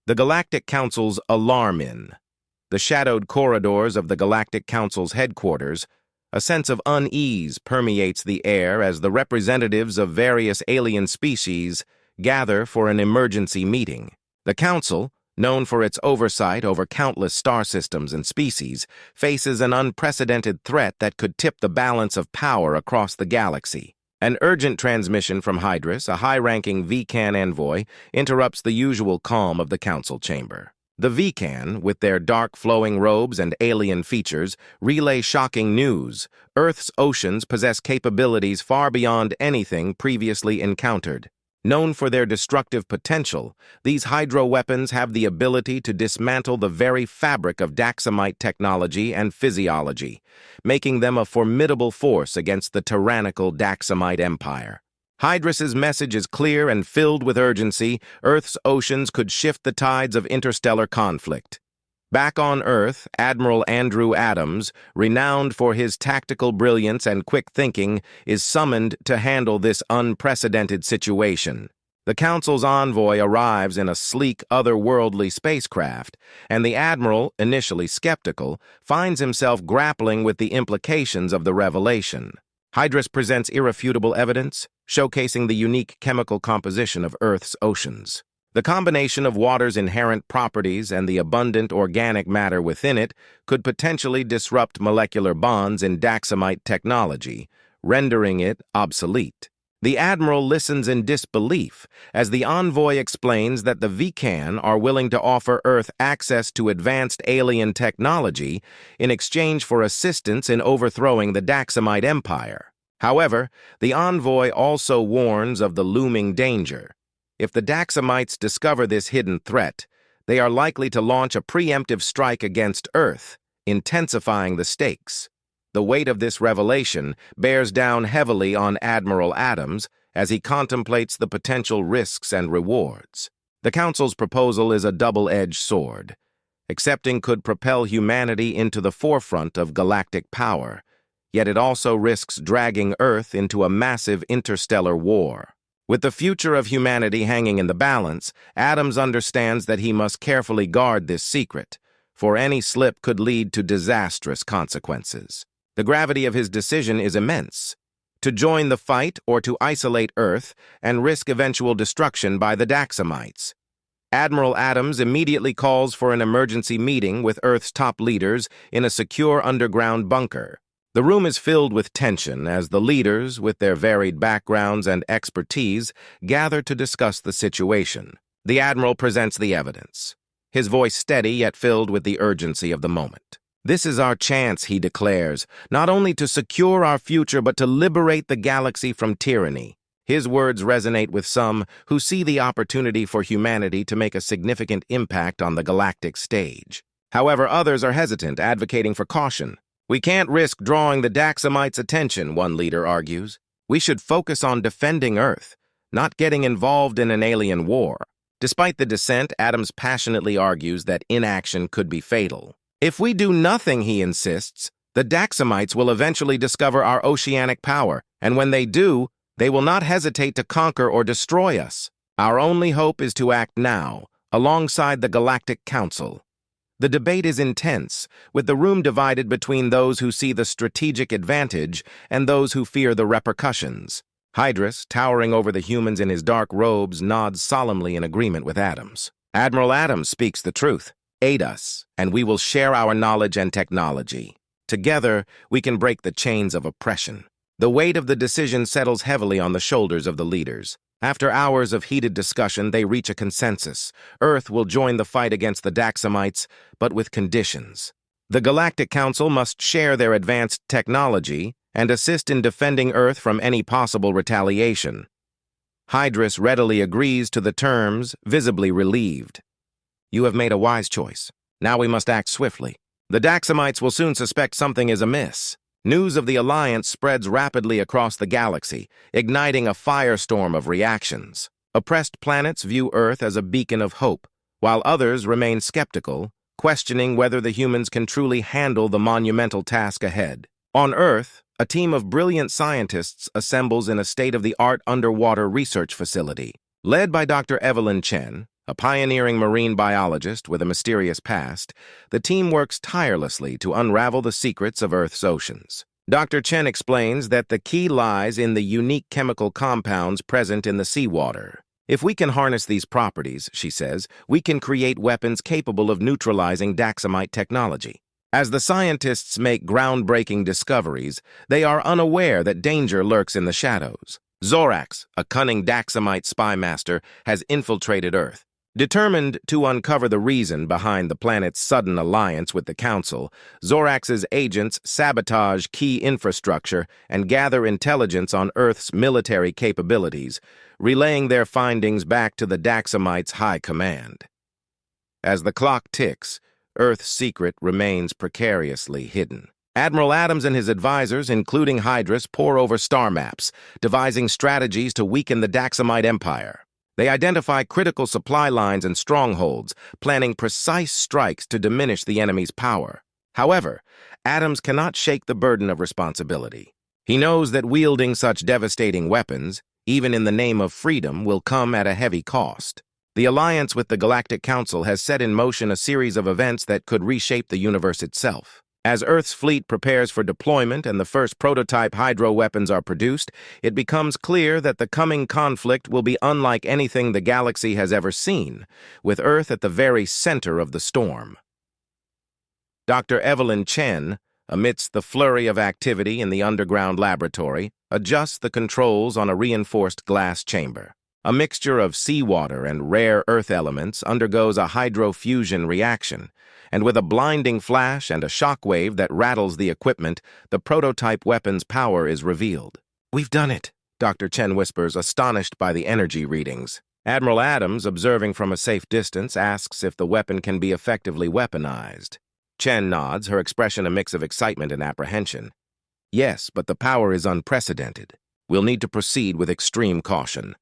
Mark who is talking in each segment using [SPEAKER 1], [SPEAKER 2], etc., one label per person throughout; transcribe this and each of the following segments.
[SPEAKER 1] The Galactic Council's alarm in. The shadowed corridors of the Galactic Council's headquarters, a sense of unease permeates the air as the representatives of various alien species gather for an emergency meeting. The Council, known for its oversight over countless star systems and species, faces an unprecedented threat that could tip the balance of power across the galaxy. An urgent transmission from Hydrus, a high-ranking VCAN envoy, interrupts the usual calm of the council chamber. The VCAN, with their dark flowing robes and alien features, relay shocking news. Earth's oceans possess capabilities far beyond anything previously encountered. Known for their destructive potential, these hydro-weapons have the ability to dismantle the very fabric of Daxamite technology and physiology, making them a formidable force against the tyrannical Daxamite Empire. Hydrus's message is clear and filled with urgency. Earth's oceans could shift the tides of interstellar conflict. Back on Earth, Admiral Andrew Adams, renowned for his tactical brilliance and quick thinking, is summoned to handle this unprecedented situation. The Council's envoy arrives in a sleek, otherworldly spacecraft, and the Admiral, initially skeptical, finds himself grappling with the implications of the revelation. Hydrus presents irrefutable evidence, showcasing the unique chemical composition of Earth's oceans. The combination of water's inherent properties and the abundant organic matter within it could potentially disrupt molecular bonds in Daxamite technology, rendering it obsolete. The Admiral listens in disbelief as the envoy explains that the VCAN are willing to offer Earth access to advanced alien technology in exchange for assistance in overthrowing the Daxamite Empire. However, the envoy also warns of the looming danger. If the Daxamites discover this hidden threat, they are likely to launch a preemptive strike against Earth, intensifying the stakes. The weight of this revelation bears down heavily on Admiral Adams as he contemplates the potential risks and rewards. The Council's proposal is a double-edged sword. Accepting could propel humanity into the forefront of galactic power, yet it also risks dragging Earth into a massive interstellar war. With the future of humanity hanging in the balance, Adams understands that he must carefully guard this secret, for any slip could lead to disastrous consequences. The gravity of his decision is immense: to join the fight or to isolate Earth and risk eventual destruction by the Daxamites. Admiral Adams immediately calls for an emergency meeting with Earth's top leaders in a secure underground bunker. The room is filled with tension as the leaders, with their varied backgrounds and expertise, gather to discuss the situation. The Admiral presents the evidence, his voice steady yet filled with the urgency of the moment. "This is our chance," he declares, "not only to secure our future but to liberate the galaxy from tyranny." His words resonate with some who see the opportunity for humanity to make a significant impact on the galactic stage. However, others are hesitant, advocating for caution. "We can't risk drawing the Daxamites' attention," one leader argues. "We should focus on defending Earth, not getting involved in an alien war." Despite the dissent, Adams passionately argues that inaction could be fatal. "If we do nothing," he insists, "the Daxamites will eventually discover our oceanic power, and when they do, they will not hesitate to conquer or destroy us. Our only hope is to act now, alongside the Galactic Council." The debate is intense, with the room divided between those who see the strategic advantage and those who fear the repercussions. Hydrus, towering over the humans in his dark robes, nods solemnly in agreement with Adams. Admiral Adams speaks the truth. "Aid us, and we will share our knowledge and technology. Together, we can break the chains of oppression." The weight of the decision settles heavily on the shoulders of the leaders. After hours of heated discussion, they reach a consensus. Earth will join the fight against the Daxamites, but with conditions. The Galactic Council must share their advanced technology and assist in defending Earth from any possible retaliation. Hydrus readily agrees to the terms, visibly relieved. "You have made a wise choice. Now we must act swiftly. The Daxamites will soon suspect something is amiss." News of the alliance spreads rapidly across the galaxy, igniting a firestorm of reactions. Oppressed planets view Earth as a beacon of hope, while others remain skeptical, questioning whether the humans can truly handle the monumental task ahead. On Earth, a team of brilliant scientists assembles in a state-of-the-art underwater research facility. Led by Dr. Evelyn Chen, A pioneering marine biologist with a mysterious past, the team works tirelessly to unravel the secrets of Earth's oceans. Dr. Chen explains that the key lies in the unique chemical compounds present in the seawater. If we can harness these properties, she says, we can create weapons capable of neutralizing Daxamite technology. As the scientists make groundbreaking discoveries, they are unaware that danger lurks in the shadows. Zorax, a cunning Daxamite spy master, has infiltrated Earth. Determined to uncover the reason behind the planet's sudden alliance with the Council, Zorax's agents sabotage key infrastructure and gather intelligence on Earth's military capabilities, relaying their findings back to the Daxamites' high command. As the clock ticks, Earth's secret remains precariously hidden. Admiral Adams and his advisors, including Hydrus, pore over star maps, devising strategies to weaken the Daxamite Empire. They identify critical supply lines and strongholds, planning precise strikes to diminish the enemy's power. However, Adams cannot shake the burden of responsibility. He knows that wielding such devastating weapons, even in the name of freedom, will come at a heavy cost. The alliance with the Galactic Council has set in motion a series of events that could reshape the universe itself. As Earth's fleet prepares for deployment and the first prototype hydro weapons are produced, it becomes clear that the coming conflict will be unlike anything the galaxy has ever seen, with Earth at the very center of the storm. Dr. Evelyn Chen, amidst the flurry of activity in the underground laboratory, adjusts the controls on a reinforced glass chamber. A mixture of seawater and rare Earth elements undergoes a hydrofusion reaction, and with a blinding flash and a shockwave that rattles the equipment, the prototype weapon's power is revealed. "We've done it," Dr. Chen whispers, astonished by the energy readings. Admiral Adams, observing from a safe distance, asks if the weapon can be effectively weaponized. Chen nods, her expression a mix of excitement and apprehension. "Yes, but the power is unprecedented. We'll need to proceed with extreme caution."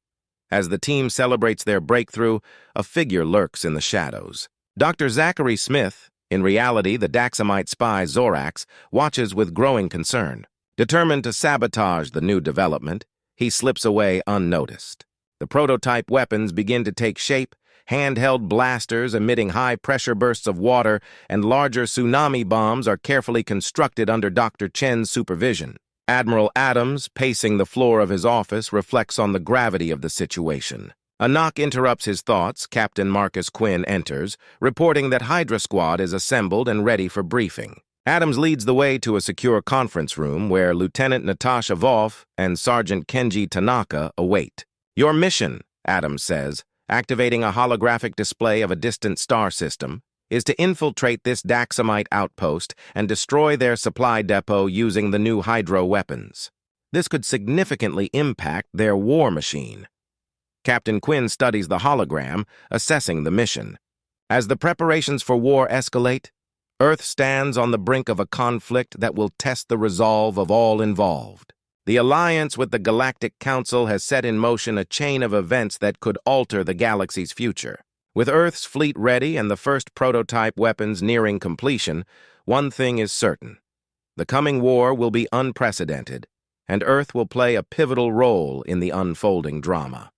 [SPEAKER 1] As the team celebrates their breakthrough, a figure lurks in the shadows. Dr. Zachary Smith, in reality the Daxamite spy Zorax, watches with growing concern. Determined to sabotage the new development, he slips away unnoticed. The prototype weapons begin to take shape, handheld blasters emitting high-pressure bursts of water and larger tsunami bombs are carefully constructed under Dr. Chen's supervision. Admiral Adams, pacing the floor of his office, reflects on the gravity of the situation. A knock interrupts his thoughts. Captain Marcus Quinn enters, reporting that Hydra Squad is assembled and ready for briefing. Adams leads the way to a secure conference room where Lieutenant Natasha Voff and Sergeant Kenji Tanaka await. "Your mission," Adams says, activating a holographic display of a distant star system, is to infiltrate this Daxamite outpost and destroy their supply depot using the new hydro weapons. This could significantly impact their war machine. Captain Quinn studies the hologram, assessing the mission. As the preparations for war escalate, Earth stands on the brink of a conflict that will test the resolve of all involved. The alliance with the Galactic Council has set in motion a chain of events that could alter the galaxy's future. With Earth's fleet ready and the first prototype weapons nearing completion, one thing is certain. The coming war will be unprecedented, and Earth will play a pivotal role in the unfolding drama.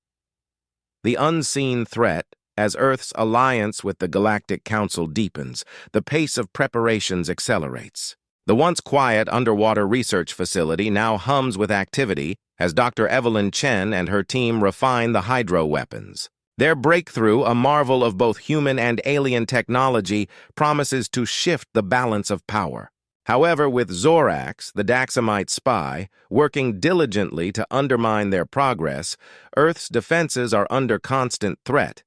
[SPEAKER 1] The unseen threat, as Earth's alliance with the Galactic Council deepens, the pace of preparations accelerates. The once quiet underwater research facility now hums with activity as Dr. Evelyn Chen and her team refine the hydro weapons. Their breakthrough, a marvel of both human and alien technology, promises to shift the balance of power. However, with Zorax, the Daxamite spy, working diligently to undermine their progress, Earth's defenses are under constant threat.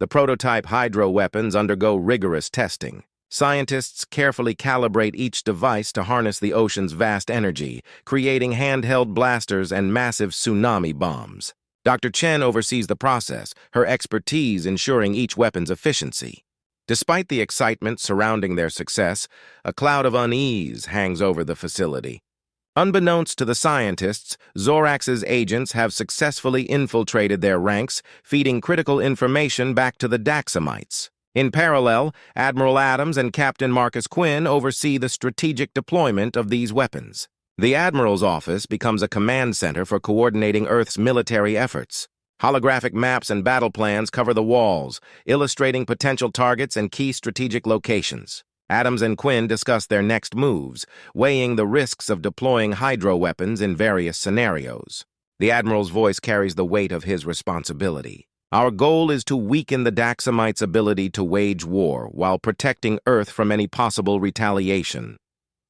[SPEAKER 1] The prototype hydro weapons undergo rigorous testing. Scientists carefully calibrate each device to harness the ocean's vast energy, creating handheld blasters and massive tsunami bombs. Dr. Chen oversees the process, her expertise ensuring each weapon's efficiency. Despite the excitement surrounding their success, a cloud of unease hangs over the facility. Unbeknownst to the scientists, Zorax's agents have successfully infiltrated their ranks, feeding critical information back to the Daxamites. In parallel, Admiral Adams and Captain Marcus Quinn oversee the strategic deployment of these weapons. The Admiral's office becomes a command center for coordinating Earth's military efforts. Holographic maps and battle plans cover the walls, illustrating potential targets and key strategic locations. Adams and Quinn discuss their next moves, weighing the risks of deploying hydro weapons in various scenarios. The Admiral's voice carries the weight of his responsibility. Our goal is to weaken the Daxamites' ability to wage war while protecting Earth from any possible retaliation.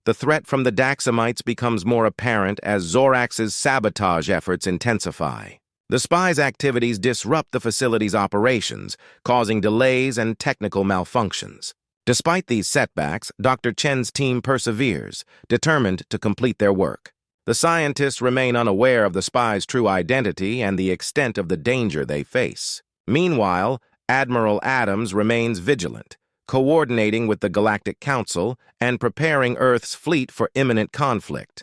[SPEAKER 1] The threat from the Daxamites becomes more apparent as Zorax's sabotage efforts intensify. The spies' activities disrupt the facility's operations, causing delays and technical malfunctions. Despite these setbacks, Dr. Chen's team perseveres, determined to complete their work. The scientists remain unaware of the spies' true identity and the extent of the danger they face. Meanwhile, Admiral Adams remains vigilant, coordinating with the Galactic Council and preparing Earth's fleet for imminent conflict.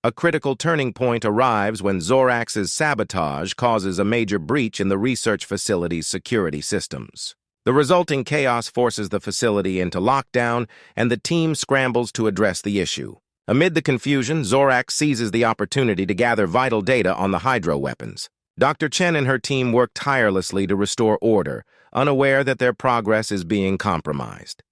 [SPEAKER 1] A critical turning point arrives when Zorax's sabotage causes a major breach in the research facility's security systems. The resulting chaos forces the facility into lockdown, and the team scrambles to address the issue. Amid the confusion, Zorax seizes the opportunity to gather vital data on the hydro weapons. Dr. Chen and her team work tirelessly to restore order, unaware that their progress is being compromised.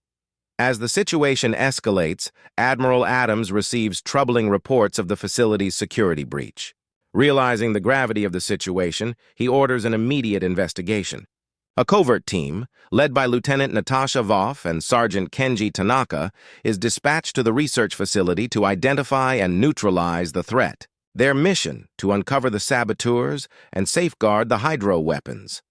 [SPEAKER 1] As the situation escalates, Admiral Adams receives troubling reports of the facility's security breach. Realizing the gravity of the situation, he orders an immediate investigation. A covert team, led by Lieutenant Natasha Voff and Sergeant Kenji Tanaka, is dispatched to the research facility to identify and neutralize the threat. Their mission, to uncover the saboteurs and safeguard the hydro weapons.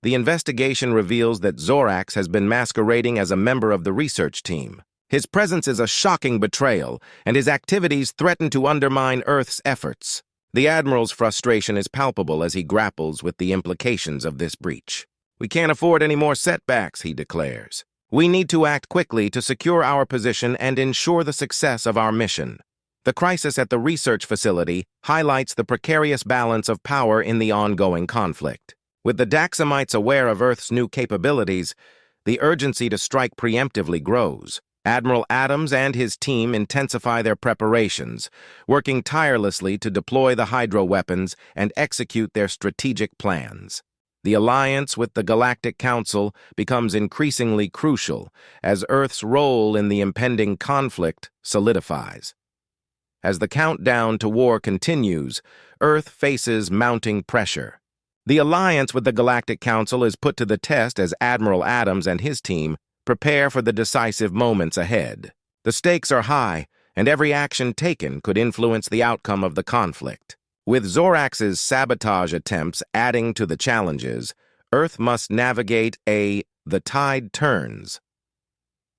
[SPEAKER 1] The investigation reveals that Zorax has been masquerading as a member of the research team. His presence is a shocking betrayal, and his activities threaten to undermine Earth's efforts. The Admiral's frustration is palpable as he grapples with the implications of this breach. "We can't afford any more setbacks," he declares. "We need to act quickly to secure our position and ensure the success of our mission." The crisis at the research facility highlights the precarious balance of power in the ongoing conflict. With the Daxamites aware of Earth's new capabilities, the urgency to strike preemptively grows. Admiral Adams and his team intensify their preparations, working tirelessly to deploy the hydro weapons and execute their strategic plans. The alliance with the Galactic Council becomes increasingly crucial as Earth's role in the impending conflict solidifies. As the countdown to war continues, Earth faces mounting pressure. The alliance with the Galactic Council is put to the test as Admiral Adams and his team prepare for the decisive moments ahead. The stakes are high, and every action taken could influence the outcome of the conflict. With Zorax's sabotage attempts adding to the challenges, Earth must navigate the tide turns.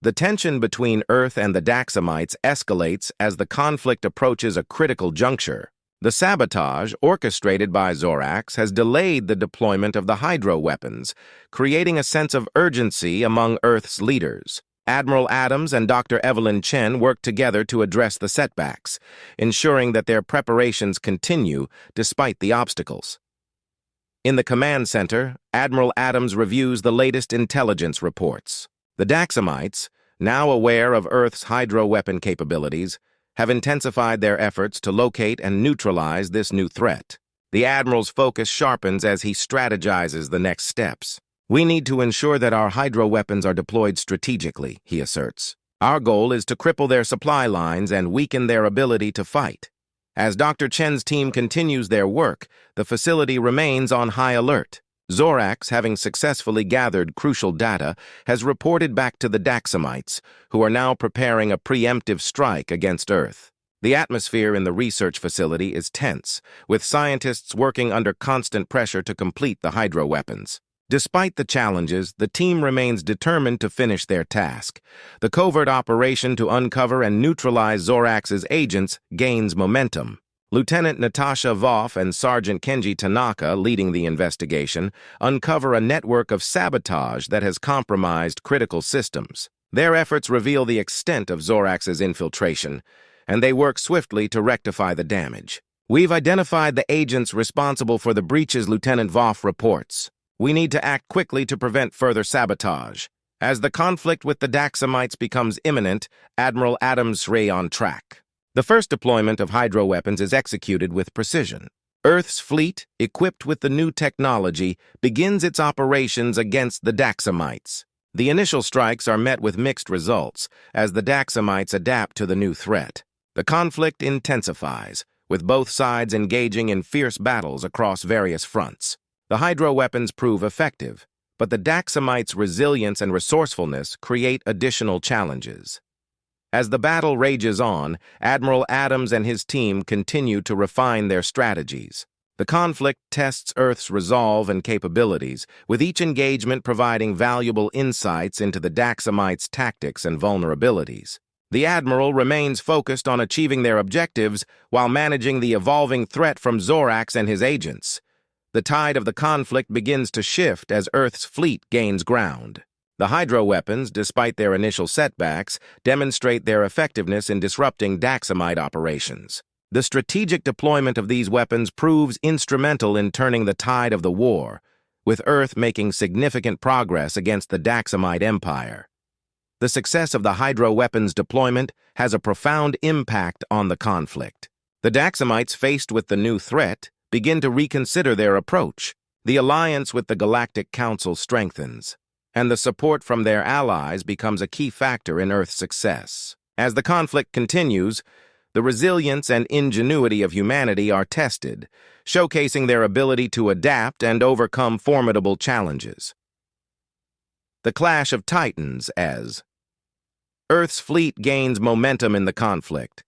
[SPEAKER 1] The tension between Earth and the Daxamites escalates as the conflict approaches a critical juncture. The sabotage, orchestrated by Zorax, has delayed the deployment of the hydro weapons, creating a sense of urgency among Earth's leaders. Admiral Adams and Dr. Evelyn Chen work together to address the setbacks, ensuring that their preparations continue despite the obstacles. In the command center, Admiral Adams reviews the latest intelligence reports. The Daxamites, now aware of Earth's hydro weapon capabilities, have intensified their efforts to locate and neutralize this new threat. The Admiral's focus sharpens as he strategizes the next steps. "We need to ensure that our hydro weapons are deployed strategically," he asserts. "Our goal is to cripple their supply lines and weaken their ability to fight." As Dr. Chen's team continues their work, the facility remains on high alert. Zorax, having successfully gathered crucial data, has reported back to the Daxamites, who are now preparing a preemptive strike against Earth. The atmosphere in the research facility is tense, with scientists working under constant pressure to complete the hydro weapons. Despite the challenges, the team remains determined to finish their task. The covert operation to uncover and neutralize Zorax's agents gains momentum. Lieutenant Natasha Voff and Sergeant Kenji Tanaka, leading the investigation, uncover a network of sabotage that has compromised critical systems. Their efforts reveal the extent of Zorax's infiltration, and they work swiftly to rectify the damage. "We've identified the agents responsible for the breaches," Lieutenant Voff reports. "We need to act quickly to prevent further sabotage." As the conflict with the Daxamites becomes imminent, Admiral Adams stays on track. The first deployment of hydro weapons is executed with precision. Earth's fleet, equipped with the new technology, begins its operations against the Daxamites. The initial strikes are met with mixed results, as the Daxamites adapt to the new threat. The conflict intensifies, with both sides engaging in fierce battles across various fronts. The hydro weapons prove effective, but the Daxamites' resilience and resourcefulness create additional challenges. As the battle rages on, Admiral Adams and his team continue to refine their strategies. The conflict tests Earth's resolve and capabilities, with each engagement providing valuable insights into the Daxamites' tactics and vulnerabilities. The Admiral remains focused on achieving their objectives while managing the evolving threat from Zorax and his agents. The tide of the conflict begins to shift as Earth's fleet gains ground. The hydro weapons, despite their initial setbacks, demonstrate their effectiveness in disrupting Daxamite operations. The strategic deployment of these weapons proves instrumental in turning the tide of the war, with Earth making significant progress against the Daxamite Empire. The success of the hydro weapons deployment has a profound impact on the conflict. The Daxamites, faced with the new threat, begin to reconsider their approach. The alliance with the Galactic Council strengthens, and the support from their allies becomes a key factor in Earth's success. As the conflict continues, the resilience and ingenuity of humanity are tested, showcasing their ability to adapt and overcome formidable challenges. The Clash of Titans as Earth's fleet gains momentum in the conflict.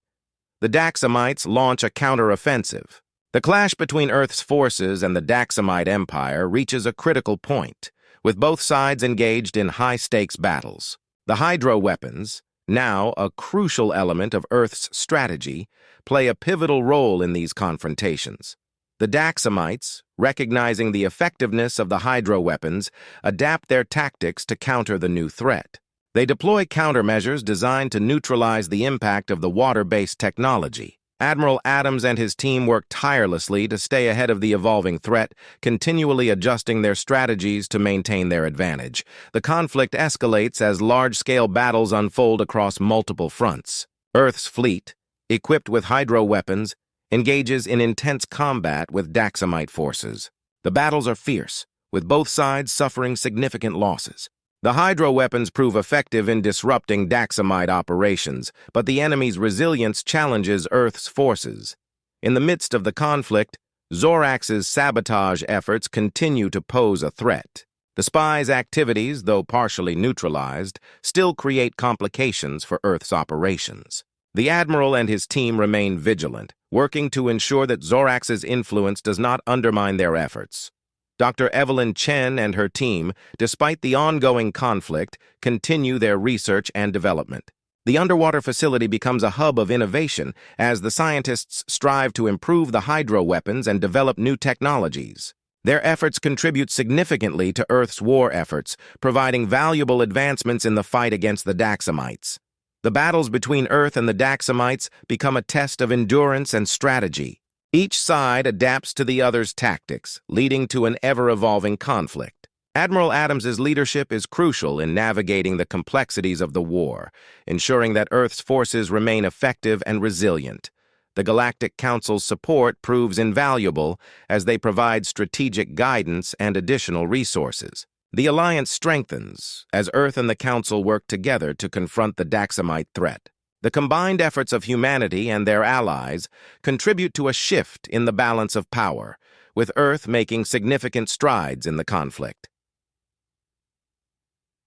[SPEAKER 1] The Daxamites launch a counter-offensive. The clash between Earth's forces and the Daxamite Empire reaches a critical point, with both sides engaged in high-stakes battles. The hydro weapons, now a crucial element of Earth's strategy, play a pivotal role in these confrontations. The Daxamites, recognizing the effectiveness of the hydro weapons, adapt their tactics to counter the new threat. They deploy countermeasures designed to neutralize the impact of the water-based technology. Admiral Adams and his team work tirelessly to stay ahead of the evolving threat, continually adjusting their strategies to maintain their advantage. The conflict escalates as large-scale battles unfold across multiple fronts. Earth's fleet, equipped with hydro weapons, engages in intense combat with Daxamite forces. The battles are fierce, with both sides suffering significant losses. The hydro weapons prove effective in disrupting Daxamite operations, but the enemy's resilience challenges Earth's forces. In the midst of the conflict, Zorax's sabotage efforts continue to pose a threat. The spy's activities, though partially neutralized, still create complications for Earth's operations. The Admiral and his team remain vigilant, working to ensure that Zorax's influence does not undermine their efforts. Dr. Evelyn Chen and her team, despite the ongoing conflict, continue their research and development. The underwater facility becomes a hub of innovation as the scientists strive to improve the hydro weapons and develop new technologies. Their efforts contribute significantly to Earth's war efforts, providing valuable advancements in the fight against the Daxamites. The battles between Earth and the Daxamites become a test of endurance and strategy. Each side adapts to the other's tactics, leading to an ever-evolving conflict. Admiral Adams's leadership is crucial in navigating the complexities of the war, ensuring that Earth's forces remain effective and resilient. The Galactic Council's support proves invaluable as they provide strategic guidance and additional resources. The alliance strengthens as Earth and the Council work together to confront the Daxamite threat. The combined efforts of humanity and their allies contribute to a shift in the balance of power, with Earth making significant strides in the conflict.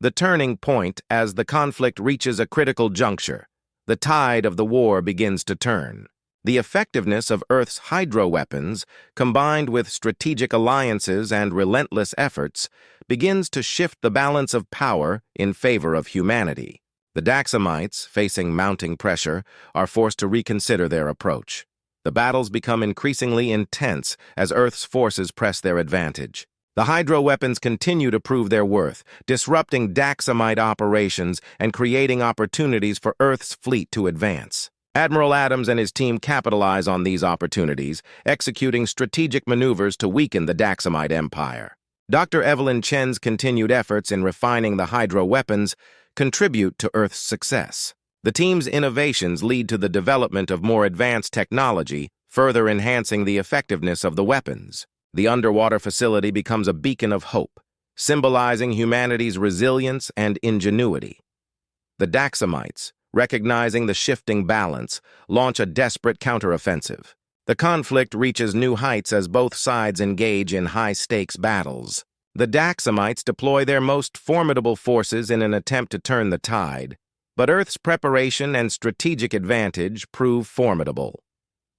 [SPEAKER 1] The turning point as the conflict reaches a critical juncture. The tide of the war begins to turn. The effectiveness of Earth's hydro weapons, combined with strategic alliances and relentless efforts, begins to shift the balance of power in favor of humanity. The Daxamites, facing mounting pressure, are forced to reconsider their approach. The battles become increasingly intense as Earth's forces press their advantage. The hydro weapons continue to prove their worth, disrupting Daxamite operations and creating opportunities for Earth's fleet to advance. Admiral Adams and his team capitalize on these opportunities, executing strategic maneuvers to weaken the Daxamite Empire. Dr. Evelyn Chen's continued efforts in refining the hydro weapons contribute to Earth's success. The team's innovations lead to the development of more advanced technology, further enhancing the effectiveness of the weapons. The underwater facility becomes a beacon of hope, symbolizing humanity's resilience and ingenuity. The Daxamites, recognizing the shifting balance, launch a desperate counteroffensive. The conflict reaches new heights as both sides engage in high-stakes battles. The Daxamites deploy their most formidable forces in an attempt to turn the tide, but Earth's preparation and strategic advantage prove formidable.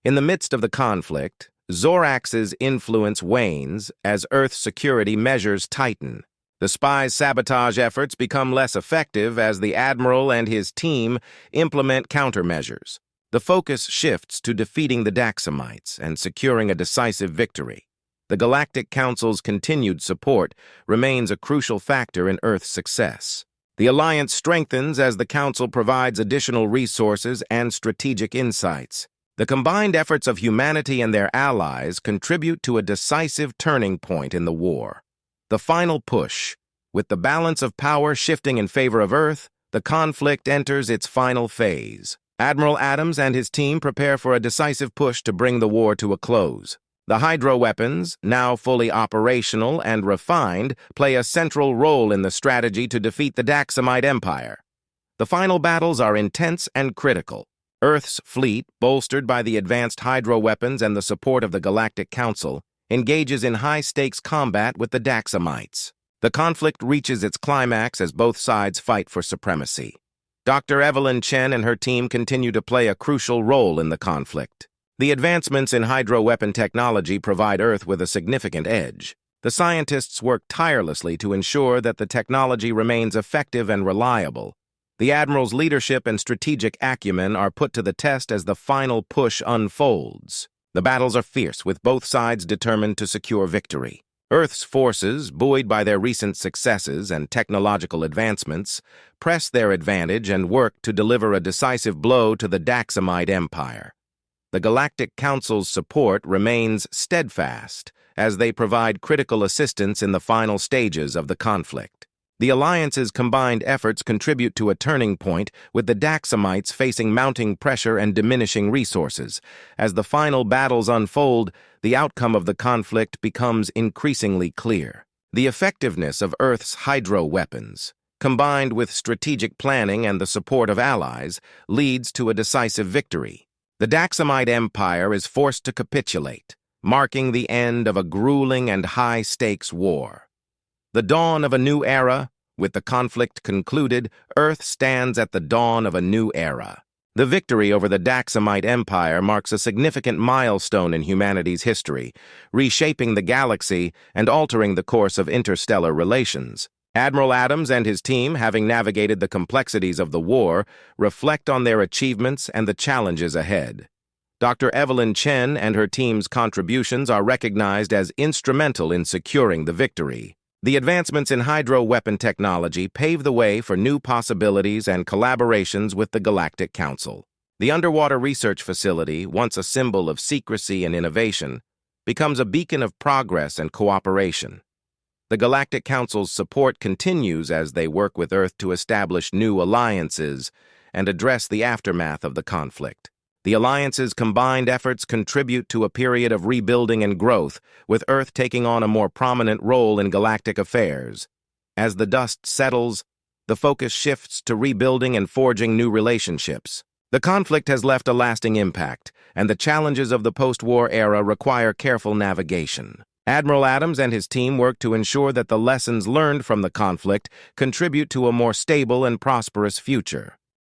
[SPEAKER 1] In the midst of the conflict, Zorax's influence wanes as Earth's security measures tighten. The spies' sabotage efforts become less effective as the Admiral and his team implement countermeasures. The focus shifts to defeating the Daxamites and securing a decisive victory. The Galactic Council's continued support remains a crucial factor in Earth's success. The alliance strengthens as the Council provides additional resources and strategic insights. The combined efforts of humanity and their allies contribute to a decisive turning point in the war. The final push. With the balance of power shifting in favor of Earth, the conflict enters its final phase. Admiral Adams and his team prepare for a decisive push to bring the war to a close. The hydro weapons, now fully operational and refined, play a central role in the strategy to defeat the Daxamite Empire. The final battles are intense and critical. Earth's fleet, bolstered by the advanced hydro weapons and the support of the Galactic Council, engages in high-stakes combat with the Daxamites. The conflict reaches its climax as both sides fight for supremacy. Dr. Evelyn Chen and her team continue to play a crucial role in the conflict. The advancements in hydro weapon technology provide Earth with a significant edge. The scientists work tirelessly to ensure that the technology remains effective and reliable. The Admiral's leadership and strategic acumen are put to the test as the final push unfolds. The battles are fierce, with both sides determined to secure victory. Earth's forces, buoyed by their recent successes and technological advancements, press their advantage and work to deliver a decisive blow to the Daxamite Empire. The Galactic Council's support remains steadfast as they provide critical assistance in the final stages of the conflict. The Alliance's combined efforts contribute to a turning point, with the Daxamites facing mounting pressure and diminishing resources. As the final battles unfold, the outcome of the conflict becomes increasingly clear. The effectiveness of Earth's hydro weapons, combined with strategic planning and the support of allies, leads to a decisive victory. The Daxamite Empire is forced to capitulate, marking the end of a grueling and high-stakes war. The dawn of a new era. With the conflict concluded, Earth stands at the dawn of a new era. The victory over the Daxamite Empire marks a significant milestone in humanity's history, reshaping the galaxy and altering the course of interstellar relations. Admiral Adams and his team, having navigated the complexities of the war, reflect on their achievements and the challenges ahead. Dr. Evelyn Chen and her team's contributions are recognized as instrumental in securing the victory. The advancements in hydro weapon technology pave the way for new possibilities and collaborations with the Galactic Council. The underwater research facility, once a symbol of secrecy and innovation, becomes a beacon of progress and cooperation. The Galactic Council's support continues as they work with Earth to establish new alliances and address the aftermath of the conflict. The Alliance's combined efforts contribute to a period of rebuilding and growth, with Earth taking on a more prominent role in galactic affairs. As the dust settles, the focus shifts to rebuilding and forging new relationships. The conflict has left a lasting impact, and the challenges of the post-war era require careful navigation. Admiral Adams and his team work to ensure that the lessons learned from the conflict contribute to a more stable and prosperous future.